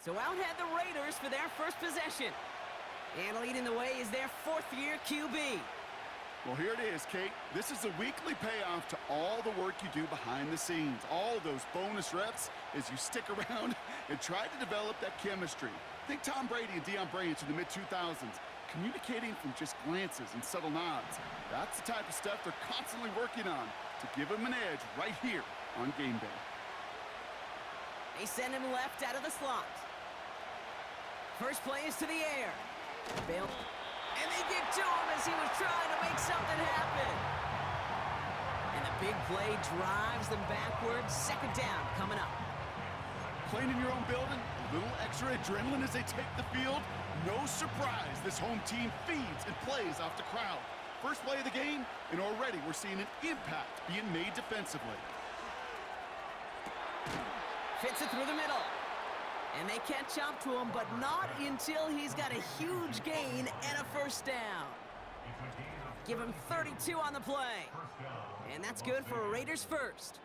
So out head the Raiders for their first possession. And leading the way is their fourth-year QB. Well, here it is, Kate. This is a weekly payoff to all the work you do behind the scenes. All those bonus reps as you stick around and try to develop that chemistry. Think Tom Brady and Deion Branch in the mid-2000s, communicating from just glances and subtle nods. That's the type of stuff they're constantly working on to give them an edge right here on game day. They send him left out of the slot. First play is to the air. Bailed. And they get to him as he was trying to make something happen. And the big play drives them backwards. Second down coming up. Playing in your own building, a little extra adrenaline as they take the field. No surprise, this home team feeds and plays off the crowd. First play of the game, and already we're seeing an impact being made defensively. Fits it through the middle. And they catch up to him, but not until he's got a huge gain and a first down. Give him 32 on the play. And that's good for a Raiders first.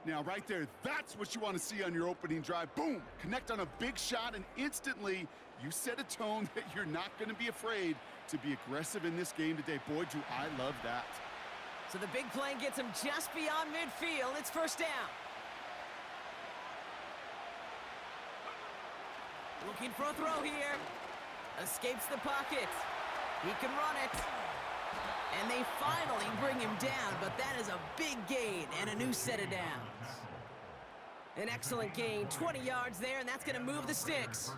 Now, right there, that's what you want to see on your opening drive. Boom! Connect on a big shot, and instantly you set a tone that you're not going to be afraid to be aggressive in this game today. Boy, do I love that. So the big play gets him just beyond midfield. It's first down. Looking for a throw here. Escapes the pocket. He can run it. And they finally bring him down, but that is a big gain and a new set of downs. An excellent gain, 20 yards there, and that's going to move the sticks.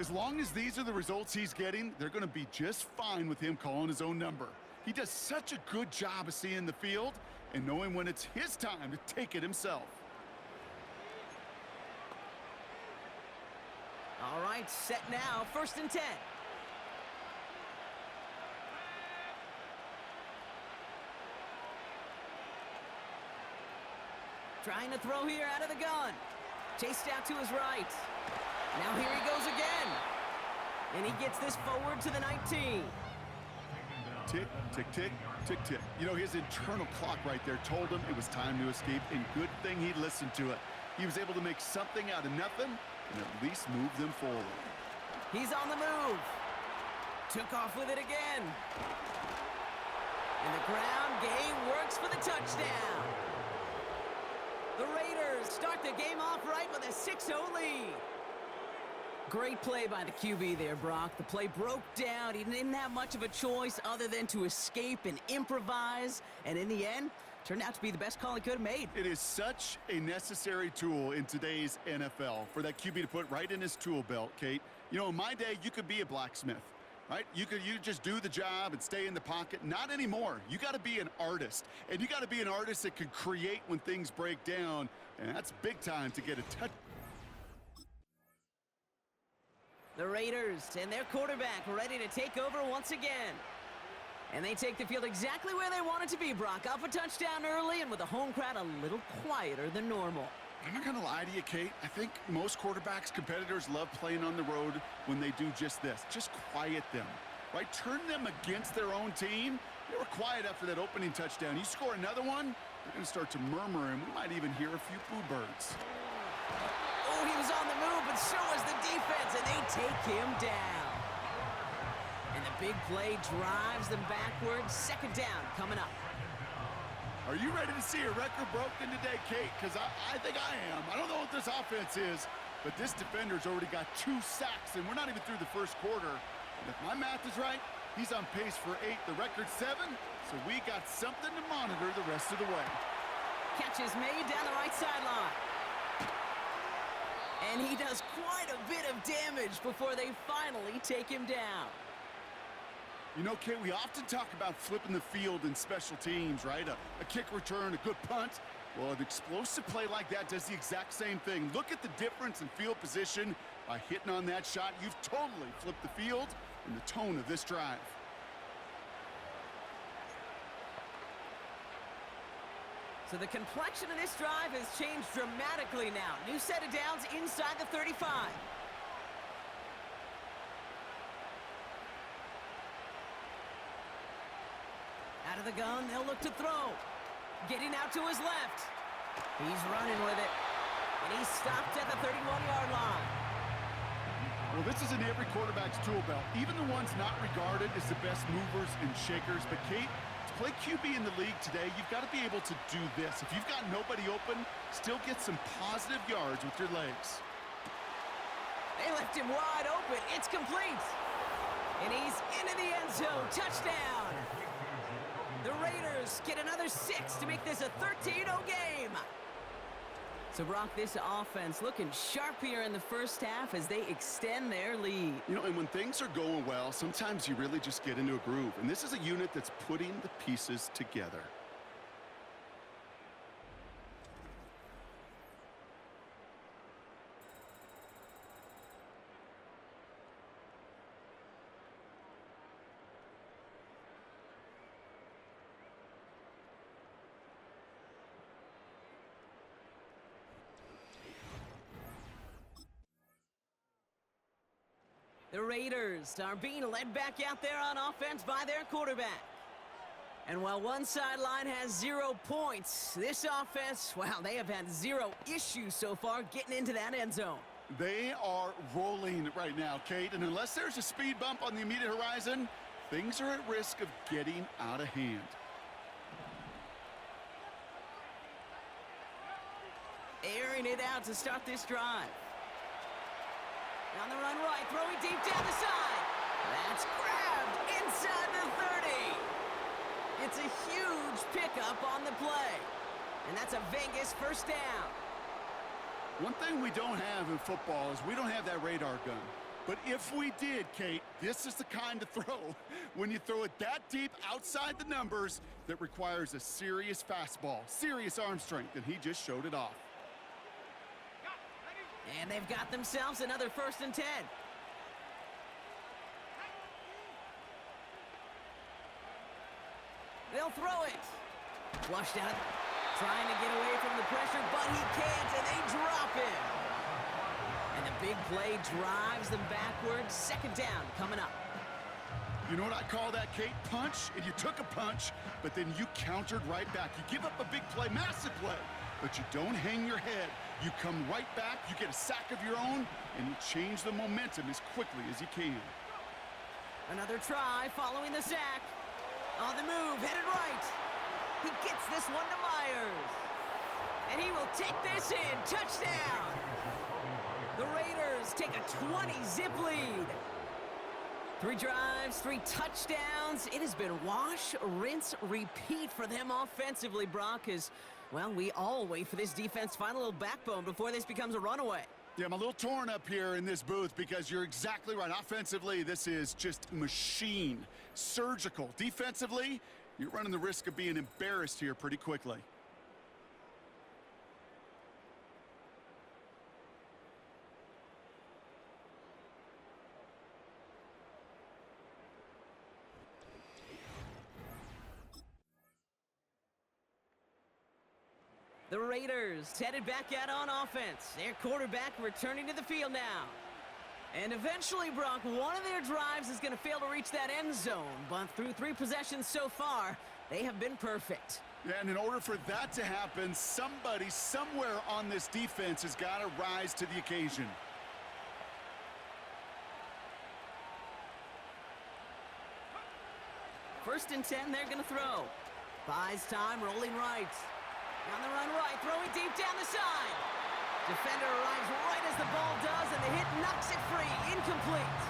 As long as these are the results he's getting, they're going to be just fine with him calling his own number. He does such a good job of seeing the field and knowing when it's his time to take it himself. All right, set now, 1st and 10. Trying to throw here out of the gun. Chased out to his right. Now here he goes again. And he gets this forward to the 19. Tick, tick, tick, tick, tick. You know, his internal clock right there told him it was time to escape, and good thing he listened to it. He was able to make something out of nothing and at least move them forward. He's on the move. Took off with it again. And the ground game works for the touchdown. The Raiders start the game off right with a 6-0 lead. Great play by the QB there, Brock. The play broke down. He didn't have much of a choice other than to escape and improvise. And in the end, turned out to be the best call he could have made. It is such a necessary tool in today's NFL for that QB to put right in his tool belt, Kate. You know, in my day, you could be a blacksmith, right? You just do the job and stay in the pocket. Not anymore. You got to be an artist. And you got to be an artist that can create when things break down. And that's big time to get a touch. The Raiders and their quarterback ready to take over once again. And they take the field exactly where they want it to be, Brock. Up a touchdown early and with the home crowd a little quieter than normal. I'm not going to lie to you, Kate. I think most quarterbacks, competitors love playing on the road when they do just this. Just quiet them, right? Turn them against their own team. They were quiet after that opening touchdown. You score another one, they're going to start to murmur, and we might even hear a few boo birds. Oh, he was on the move, but so was the defense, and they take him down. And the big play drives them backwards. Second down coming up. Are you ready to see a record broken today, Kate? Because I think I am. I don't know what this offense is, but this defender's already got 2 sacks, and we're not even through the first quarter. And if my math is right, he's on pace for 8, the record 7, so we got something to monitor the rest of the way. Catch is made down the right sideline. And he does quite a bit of damage before they finally take him down. You know, Kate, we often talk about flipping the field in special teams, right? A kick return, a good punt. Well, an explosive play like that does the exact same thing. Look at the difference in field position. By hitting on that shot, you've totally flipped the field and the tone of this drive. So the complexion of this drive has changed dramatically now. New set of downs inside the 35. Out of the gun, they'll look to throw. Getting out to his left. He's running with it. And he's stopped at the 31-yard line. Well, this is in every quarterback's tool belt, even the ones not regarded as the best movers and shakers. But, Kate, to play QB in the league today, you've got to be able to do this. If you've got nobody open, still get some positive yards with your legs. They left him wide open. It's complete. And he's into the end zone. Touchdown. The Raiders get another 6 to make this a 13-0 game. So, Brock, this offense looking sharp here in the first half as they extend their lead. You know, and when things are going well, sometimes you really just get into a groove. And this is a unit that's putting the pieces together. The Raiders are being led back out there on offense by their quarterback. And while one sideline has 0 points, this offense, well, they have had 0 issues so far getting into that end zone. They are rolling right now, Kate, and unless there's a speed bump on the immediate horizon, things are at risk of getting out of hand. Airing it out to start this drive. On the run right, throwing deep down the side. That's grabbed inside the 30. It's a huge pickup on the play. And that's a Vegas first down. One thing we don't have in football is we don't have that radar gun. But if we did, Kate, this is the kind of throw, when you throw it that deep outside the numbers, that requires a serious fastball, serious arm strength, and he just showed it off. And they've got themselves another 1st and 10. They'll throw it. Flushed out. Trying to get away from the pressure, but he can't, and they drop him. And the big play drives them backwards. 2nd down coming up. You know what I call that, Kate? Punch, and you took a punch, but then you countered right back. You give up a big play, massive play, but you don't hang your head. You come right back, you get a sack of your own, and you change the momentum as quickly as you can. Another try following the sack. On the move, headed right. He gets this one to Myers. And he will take this in. Touchdown. The Raiders take a 20-zip lead. 3 drives, 3 touchdowns. It has been wash, rinse, repeat for them offensively, Brock, as, well, we all wait for this defense to find a little backbone before this becomes a runaway. Yeah, I'm a little torn up here in this booth because you're exactly right. Offensively, this is just machine, surgical. Defensively, you're running the risk of being embarrassed here pretty quickly. The Raiders headed back out on offense. Their quarterback returning to the field now. And eventually, Brock, one of their drives is going to fail to reach that end zone. But through 3 possessions so far, they have been perfect. Yeah, and in order for that to happen, somebody somewhere on this defense has got to rise to the occasion. First and 10, they're going to throw. Buys time, rolling right. On the run right, throwing deep down the side. Defender arrives right as the ball does, and the hit knocks it free. Incomplete.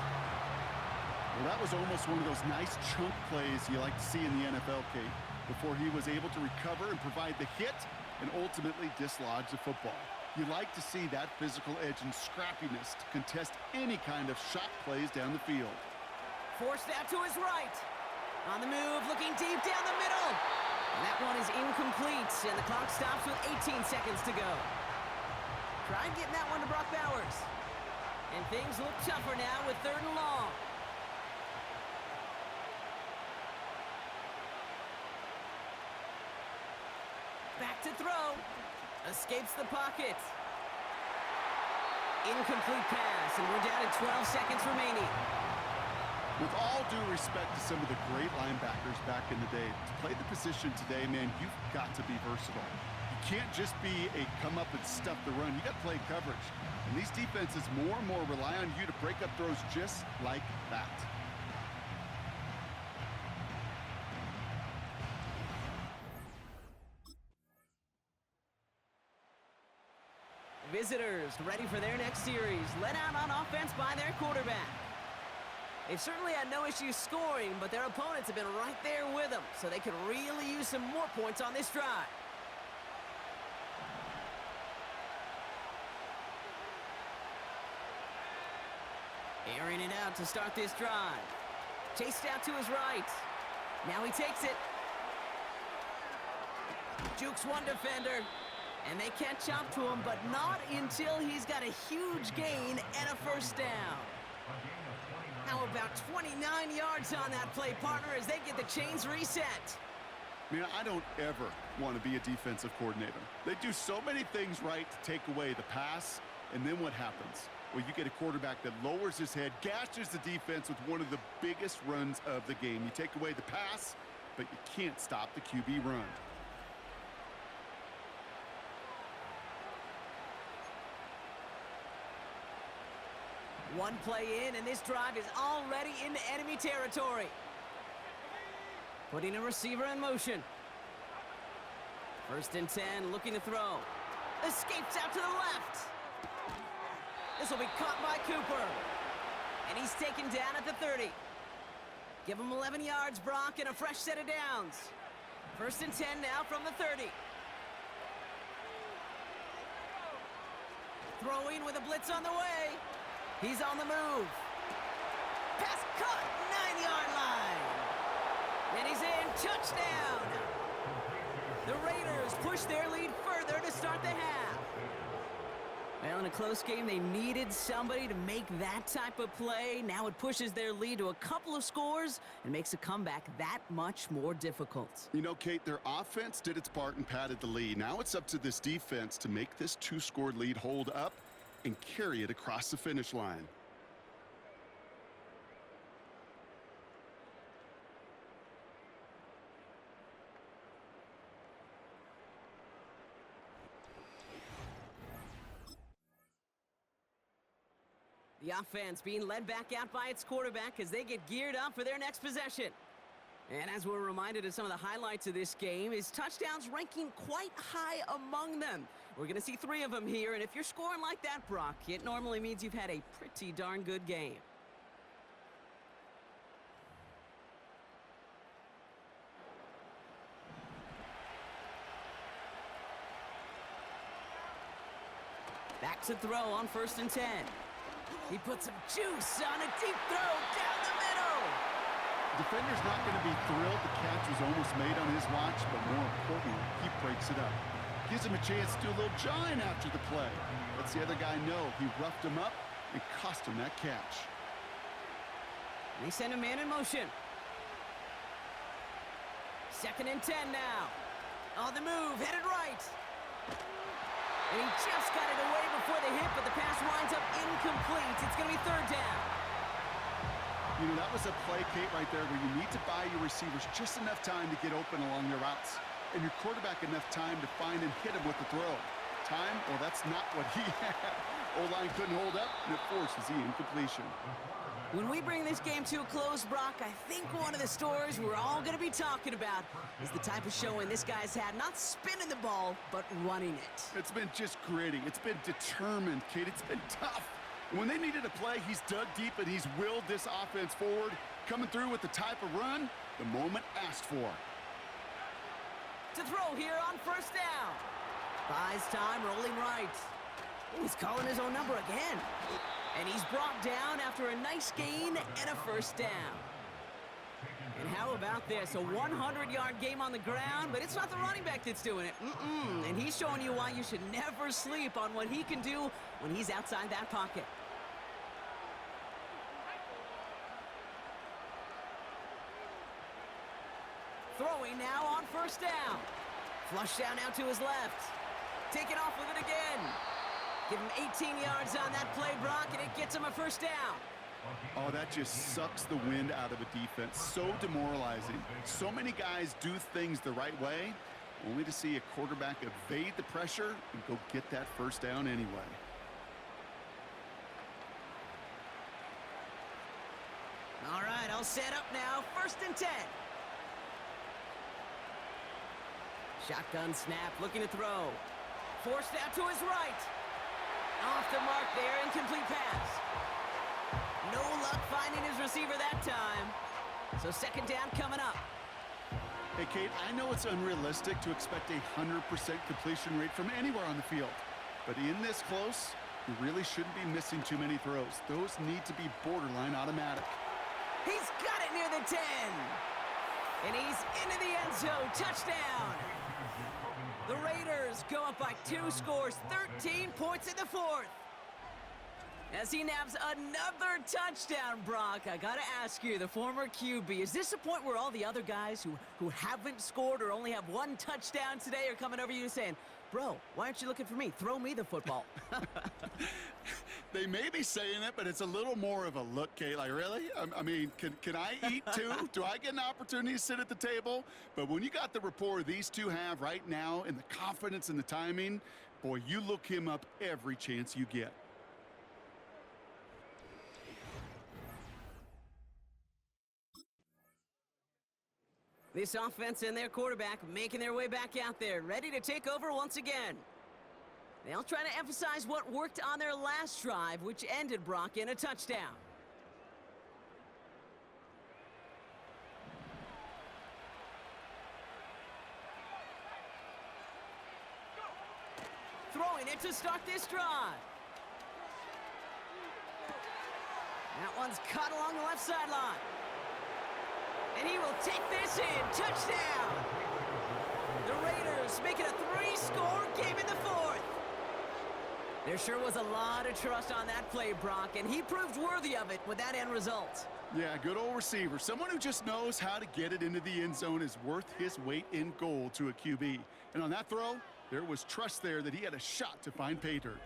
Well, that was almost one of those nice chunk plays you like to see in the NFL, Kate, before he was able to recover and provide the hit and ultimately dislodge the football. You like to see that physical edge and scrappiness to contest any kind of shot plays down the field. Forced out to his right. On the move, looking deep down the middle. And that one is incomplete, and the clock stops with 18 seconds to go. Try getting that one to Brock Bowers. And things look tougher now with 3rd and long. Back to throw. Escapes the pocket. Incomplete pass, and we're down to 12 seconds remaining. With all due respect to some of the great linebackers back in the day, to play the position today, man, you've got to be versatile. You can't just be a come up and stuff the run. You got to play coverage. And these defenses more and more rely on you to break up throws just like that. Visitors ready for their next series, led out on offense by their quarterback. They've certainly had no issues scoring, but their opponents have been right there with them, so they could really use some more points on this drive. Airing it out to start this drive. Chased out to his right. Now he takes it. Jukes one defender. And they catch up to him, but not until he's got a huge gain and a first down. How about 29 yards on that play, partner, as they get the chains reset? Man, I don't ever want to be a defensive coordinator. They do so many things right to take away the pass, and then what happens? Well, you get a quarterback that lowers his head, gashes the defense with one of the biggest runs of the game. You take away the pass, but you can't stop the QB run. One play in, and this drive is already into enemy territory. Putting a receiver in motion. 1st and 10, looking to throw. Escapes out to the left. This will be caught by Cooper. And he's taken down at the 30. Give him 11 yards, Brock, and a fresh set of downs. 1st and 10 now from the 30. Throwing with a blitz on the way. He's on the move. Pass caught, 9-yard line. And he's in, touchdown. The Raiders push their lead further to start the half. Well, in a close game, they needed somebody to make that type of play. Now it pushes their lead to a couple of scores and makes a comeback that much more difficult. You know, Kate, their offense did its part and padded the lead. Now it's up to this defense to make this 2-score lead hold up and carry it across the finish line. The offense being led back out by its quarterback as they get geared up for their next possession. And as we're reminded of some of the highlights of this game, his touchdowns ranking quite high among them. We're going to see 3 of them here, and if you're scoring like that, Brock, it normally means you've had a pretty darn good game. Back to throw on 1st and 10. He puts some juice on a deep throw down the middle. Defender's not going to be thrilled the catch was almost made on his watch, but more importantly, he breaks it up. Gives him a chance to do a little jawing after the play. Lets the other guy know he roughed him up and cost him that catch. They send a man in motion. 2nd and 10 now. On the move, headed right. And he just got it away before the hit, but the pass winds up incomplete. It's going to be 3rd down. You know, that was a play, Kate, right there where you need to buy your receivers just enough time to get open along their routes. And your quarterback enough time to find and hit him with the throw. Time? Well, that's not what he had. O-line couldn't hold up, and it forces the incompletion. When we bring this game to a close, Brock, I think one of the stories we're all going to be talking about is the type of showing this guy's had, not spinning the ball, but running it. It's been just gritty. It's been determined, Kate. It's been tough. And when they needed a play, he's dug deep and he's willed this offense forward, coming through with the type of run the moment asked for. To throw here on 1st down. Buys time, rolling right. Oh, he's calling his own number again. And he's brought down after a nice gain and a 1st down. And how about this? A 100-yard game on the ground, but it's not the running back that's doing it. And he's showing you why you should never sleep on what he can do when he's outside that pocket. Throwing now on 1st down. Flush down now to his left. Taking off with it again. Give him 18 yards on that play, Brock, and it gets him a 1st down. Oh, that just sucks the wind out of a defense. So demoralizing. So many guys do things the right way, only to see a quarterback evade the pressure and go get that first down anyway. All right, all set up now. 1st and 10. Shotgun snap, looking to throw. Forced out to his right. Off the mark there, incomplete pass. No luck finding his receiver that time. So 2nd down coming up. Hey, Kate, I know it's unrealistic to expect a 100% completion rate from anywhere on the field. But in this close, you really shouldn't be missing too many throws. Those need to be borderline automatic. He's got it near the 10. And he's into the end zone. Touchdown. The Raiders go up by 2 scores, 13 points in the 4th. As he nabs another touchdown, Brock, I gotta ask you, the former QB, is this a point where all the other guys who haven't scored or only have 1 touchdown today are coming over you saying, bro, why aren't you looking for me? Throw me the football. They may be saying it, but it's a little more of a look, Kate. Like, really? I mean, can I eat too? Do I get an opportunity to sit at the table? But when you got the rapport these two have right now and the confidence and the timing, boy, you look him up every chance you get. This offense and their quarterback making their way back out there, ready to take over once again. They'll try to emphasize what worked on their last drive, which ended, Brock, in a touchdown. Throwing it to start this drive. That one's cut along the left sideline. And he will take this in. Touchdown! The Raiders make it a 3-score game in the 4th. There sure was a lot of trust on that play, Brock, and he proved worthy of it with that end result. Yeah, good old receiver. Someone who just knows how to get it into the end zone is worth his weight in gold to a QB. And on that throw, there was trust there that he had a shot to find pay dirt.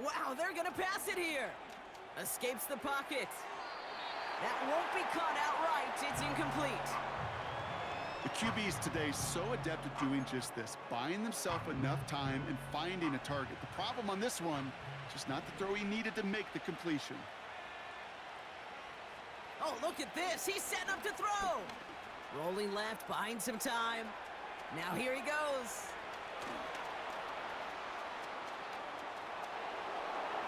Wow, they're going to pass it here. Escapes the pocket. That won't be caught outright. It's incomplete. The QBs today so adept at doing just this, buying themselves enough time and finding a target. The problem on this one, just not the throw he needed to make the completion. Oh, look at this. He's setting up to throw. Rolling left, buying some time. Now here he goes.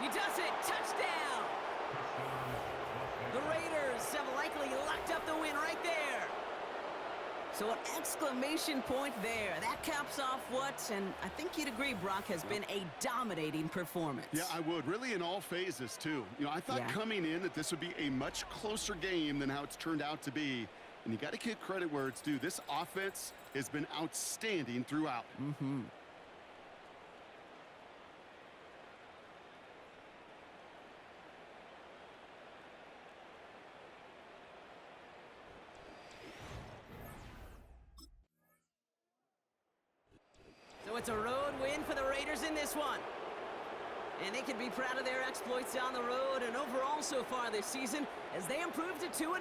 He does it. Touchdown. The Raiders have likely locked up the win right there. So an exclamation point there. That caps off what, and I think you'd agree, Brock, has been a dominating performance. Yeah, I would. Really in all phases, too. You know, I thought coming in that this would be a much closer game than how it's turned out to be. And you got to give credit where it's due. This offense has been outstanding throughout. Mm-hmm. So it's a road win for the Raiders in this one. And they can be proud of their exploits on the road and overall so far this season as they improve to 2-0.